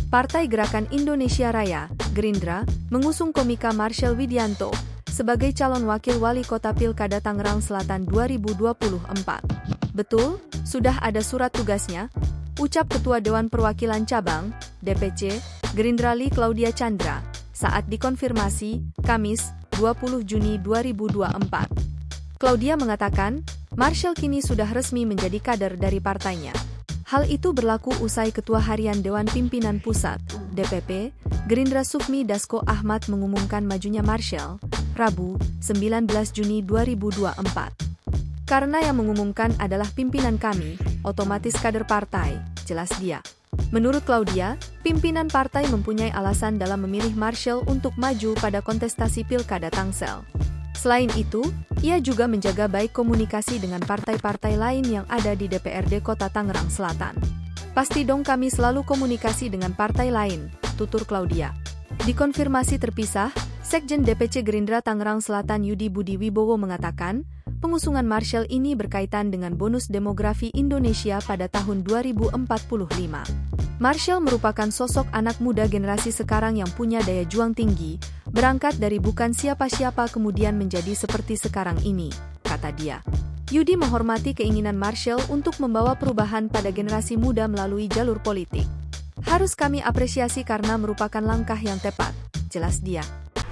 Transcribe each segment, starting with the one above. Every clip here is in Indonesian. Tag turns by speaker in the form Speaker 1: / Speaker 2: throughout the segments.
Speaker 1: Partai Gerakan Indonesia Raya, Gerindra, mengusung komika Marshel Widianto sebagai calon wakil wali kota Pilkada Tangerang Selatan 2024. Betul, sudah ada surat tugasnya, ucap Ketua Dewan Perwakilan Cabang, DPC, Gerindra Li Claudia Chandra, saat dikonfirmasi, Kamis, 20 Juni 2024. Claudia mengatakan, Marshel kini sudah resmi menjadi kader dari partainya. Hal itu berlaku usai Ketua Harian Dewan Pimpinan Pusat, DPP, Gerindra Sufmi Dasko Ahmad mengumumkan majunya Marshel, Rabu, 19 Juni 2024. Karena yang mengumumkan adalah pimpinan kami, otomatis kader partai, jelas dia. Menurut Claudia, pimpinan partai mempunyai alasan dalam memilih Marshel untuk maju pada kontestasi Pilkada Tangsel. Selain itu, ia juga menjaga baik komunikasi dengan partai-partai lain yang ada di DPRD Kota Tangerang Selatan. Pasti dong kami selalu komunikasi dengan partai lain, tutur Claudia. Dikonfirmasi terpisah, Sekjen DPC Gerindra Tangerang Selatan Yudi Budi Wibowo mengatakan, pengusungan Marshel ini berkaitan dengan bonus demografi Indonesia pada tahun 2045. Marshel merupakan sosok anak muda generasi sekarang yang punya daya juang tinggi, berangkat dari bukan siapa-siapa kemudian menjadi seperti sekarang ini, kata dia. Yudi menghormati keinginan Marshel untuk membawa perubahan pada generasi muda melalui jalur politik. Harus kami apresiasi karena merupakan langkah yang tepat, jelas dia.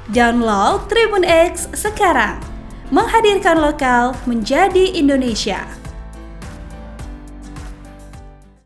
Speaker 2: Download Tribun X sekarang, menghadirkan lokal menjadi Indonesia.